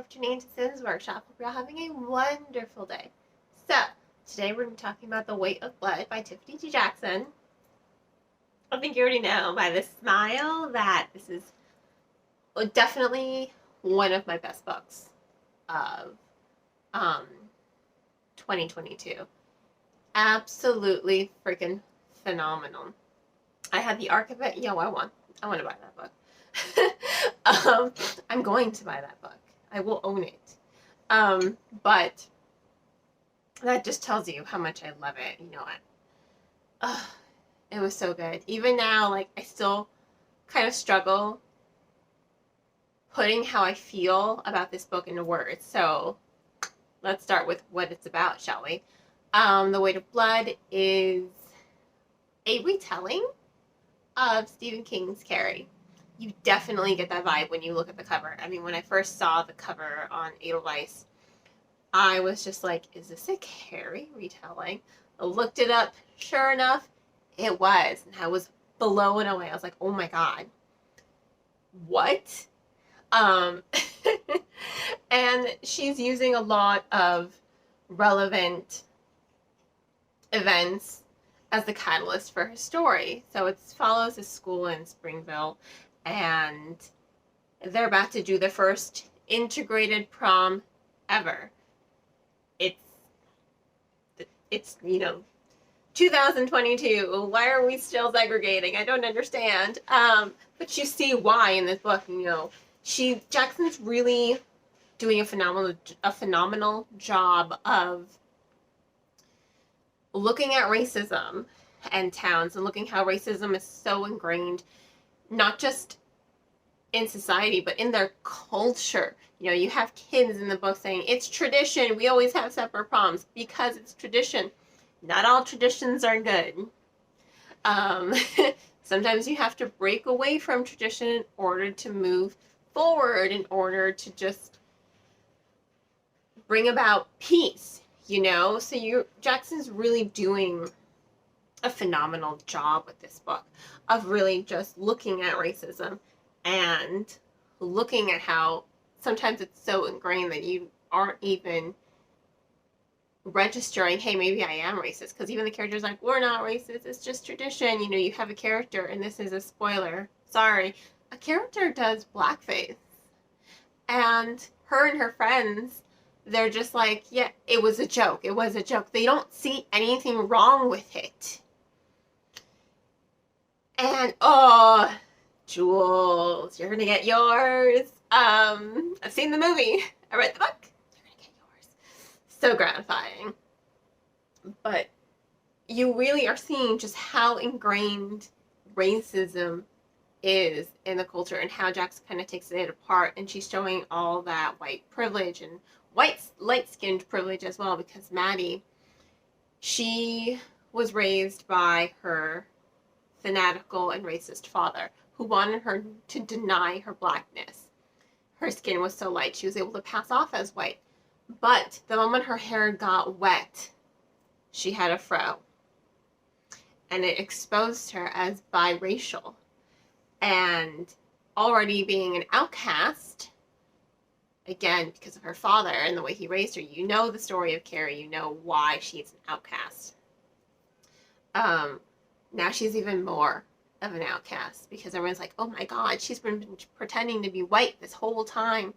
afternoon to Sim's Workshop. Hope you're all having a wonderful day. So, today we're going to be talking about The Weight of Blood by Tiffany T. Jackson. I think you already know by the smile that this is definitely one of my best books of 2022. Absolutely freaking phenomenal. I had the arc of it. Yo, I want to buy that book. I'm going to buy that book. I will own it. But that just tells you how much I love it. You know what? It was so good. Even now, like, I still kind of struggle putting how I feel about this book into words. So let's start with what it's about, shall we? The Weight of Blood is a retelling of Stephen King's Carrie. You definitely get that vibe when you look at the cover. I mean, when I first saw the cover on Edelweiss, I was just like, is this a Carrie retelling? I looked it up. Sure enough, it was. And I was blown away. I was like, oh my God. What? And she's using a lot of relevant events as the catalyst for her story. So it follows a school in Springville, and they're about to do the first integrated prom ever. It's 2022. Why are we still segregating? I don't understand. But you see why in this book. Jackson's really doing a phenomenal job of looking at racism and towns and looking how racism is so ingrained, not just in society, but in their culture. You have kids in the book saying, it's tradition, we always have separate proms, because it's tradition. Not all traditions are good. Sometimes you have to break away from tradition in order to move forward, in order to just bring about peace, So Jackson's really doing a phenomenal job with this book of really just looking at racism and looking at how sometimes it's so ingrained that you aren't even registering, hey, maybe I am racist, because even the character's like, we're not racist, it's just tradition. You have a character, and this is a spoiler, sorry, a character does blackface, and her and her friends, they're just like, yeah, it was a joke. They don't see anything wrong with it. And, oh, Jules, you're gonna get yours. I've seen the movie. I read the book. You're gonna get yours. So gratifying. But you really are seeing just how ingrained racism is in the culture and how Jackson kind of takes it apart, and she's showing all that white privilege and white light-skinned privilege as well, because Maddie, she was raised by her fanatical and racist father who wanted her to deny her blackness. Her skin was so light she was able to pass off as white, but the moment her hair got wet, she had a fro, and it exposed her as biracial. And already being an outcast, again, because of her father and the way he raised her, the story of Carrie, why she's an outcast. Now she's even more of an outcast, because everyone's like, oh my God, she's been pretending to be white this whole time.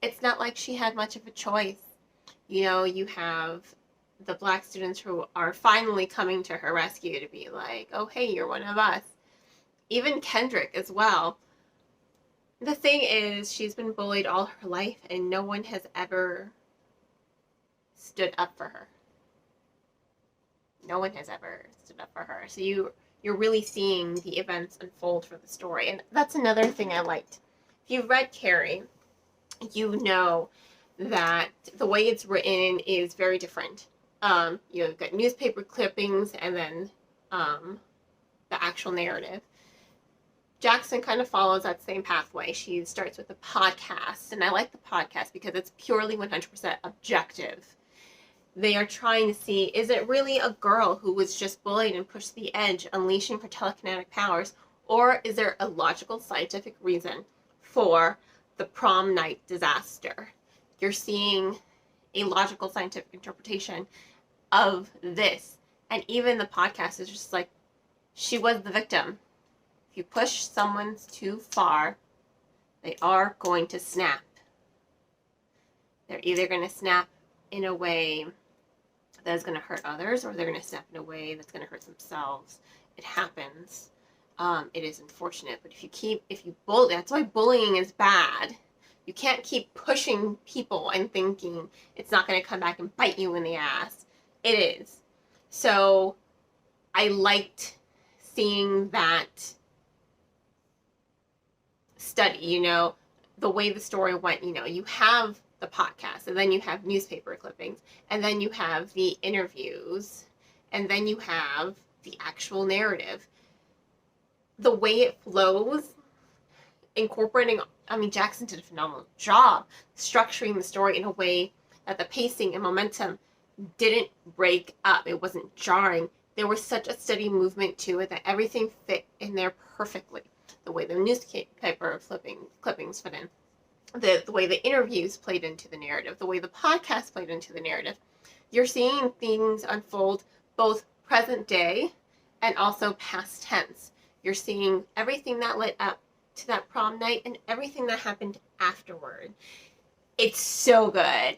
It's not like she had much of a choice. You have the black students who are finally coming to her rescue to be like, oh, hey, you're one of us. Even Kendrick as well. The thing is, she's been bullied all her life, and no one has ever stood up for her. No one has ever stood up for her. So you're really seeing the events unfold for the story. And that's another thing I liked. If you've read Carrie, you know that the way it's written is very different. You've got newspaper clippings and then the actual narrative. Jackson kind of follows that same pathway. She starts with a podcast, and I like the podcast because it's purely 100% objective. They are trying to see, is it really a girl who was just bullied and pushed to the edge, unleashing her telekinetic powers, or is there a logical, scientific reason for the prom night disaster? You're seeing a logical scientific interpretation of this. And even the podcast is just like, she was the victim. If you push someone too far, they are going to snap. They're either going to snap in a way that is going to hurt others, or they're going to snap in a way that's going to hurt themselves. It happens. It is unfortunate, but if you bully, that's why bullying is bad. You can't keep pushing people and thinking it's not going to come back and bite you in the ass. It is. So I liked seeing that study, you know, the way the story went. You know, you have the podcast, and then you have newspaper clippings, and then you have the interviews, and then you have the actual narrative. The way it flows, incorporating, Jackson did a phenomenal job structuring the story in a way that the pacing and momentum didn't break up. It wasn't jarring. There was such a steady movement to it that everything fit in there perfectly. The way the newspaper clippings fit in, the way the interviews played into the narrative, the way the podcast played into the narrative. You're seeing things unfold both present day and also past tense. You're seeing everything that led up to that prom night and everything that happened afterward. It's so good.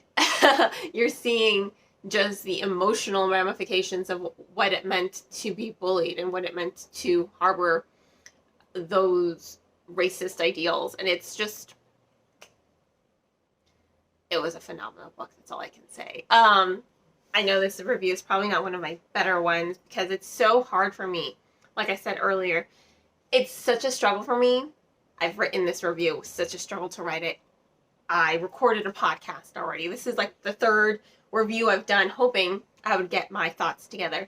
You're seeing just the emotional ramifications of what it meant to be bullied and what it meant to harbor those racist ideals. And it's just, it was a phenomenal book. That's all I can say. I know this review is probably not one of my better ones because it's so hard for me. Like I said earlier, it's such a struggle for me. I've written this review. It was such a struggle to write it. I recorded a podcast already. This is like the third review I've done, hoping I would get my thoughts together.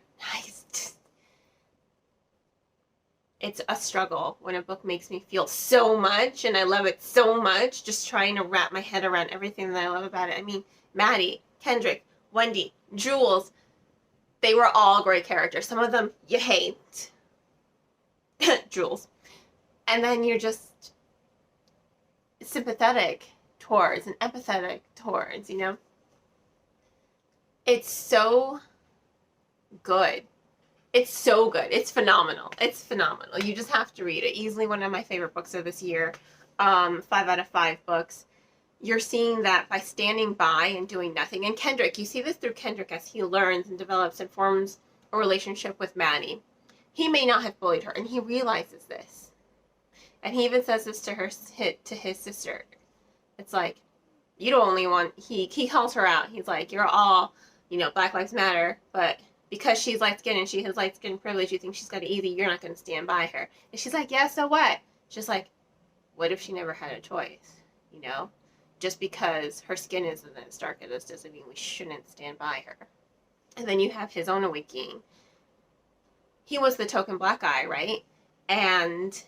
It's a struggle when a book makes me feel so much and I love it so much, just trying to wrap my head around everything that I love about it. I mean, Maddie, Kendrick, Wendy, Jules, they were all great characters. Some of them you hate. Jules. And then you're just sympathetic towards and empathetic towards, you know? It's so good. It's so good. It's phenomenal. It's phenomenal. You just have to read it. Easily one of my favorite books of this year. 5 out of 5 books. You're seeing that by standing by and doing nothing. And Kendrick, you see this through Kendrick as he learns and develops and forms a relationship with Maddie. He may not have bullied her, and he realizes this. And he even says this to his sister. It's like, you don't only want, he calls her out. He's like, you're all, you know, Black Lives Matter, but because she's light-skinned and she has light-skin privilege, you think she's got it easy, you're not going to stand by her. And she's like, yeah, so what? She's like, what if she never had a choice, you know? Just because her skin isn't as dark as us doesn't mean we shouldn't stand by her. And then you have his own awakening. He was the token black guy, right? And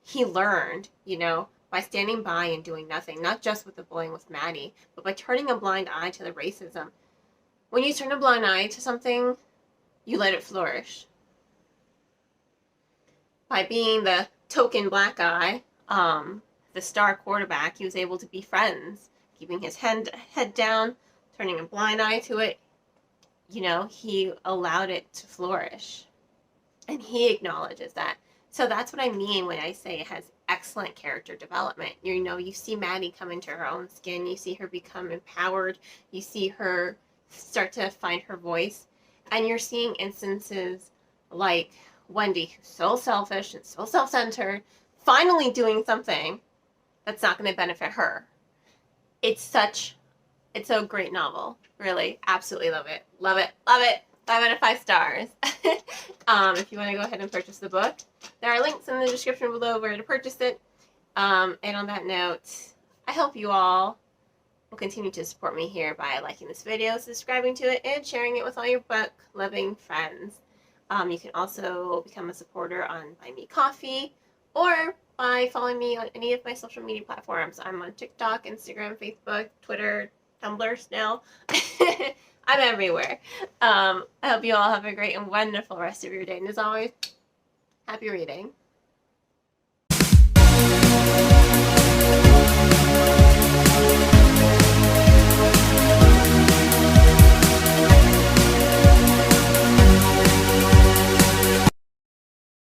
he learned, you know, by standing by and doing nothing, not just with the bullying with Maddie, but by turning a blind eye to the racism. When you turn a blind eye to something, you let it flourish. By being the token black guy, the star quarterback, he was able to be friends, keeping his head down, turning a blind eye to it. You know, he allowed it to flourish. And he acknowledges that. So that's what I mean when I say it has excellent character development. You know, you see Maddie come into her own skin. You see her become empowered. You see her start to find her voice. And you're seeing instances like Wendy, who's so selfish and so self-centered, finally doing something that's not going to benefit her. It's a great novel. Really, absolutely love it. Love it. Love it. 5 out of 5 stars. If you want to go ahead and purchase the book, there are links in the description below where to purchase it. And on that note, I hope you all will continue to support me here by liking this video, subscribing to it, and sharing it with all your book-loving friends. You can also become a supporter on Buy Me Coffee or by following me on any of my social media platforms. I'm on TikTok, Instagram, Facebook, Twitter, Tumblr still. I'm everywhere. I hope you all have a great and wonderful rest of your day. And as always, happy reading.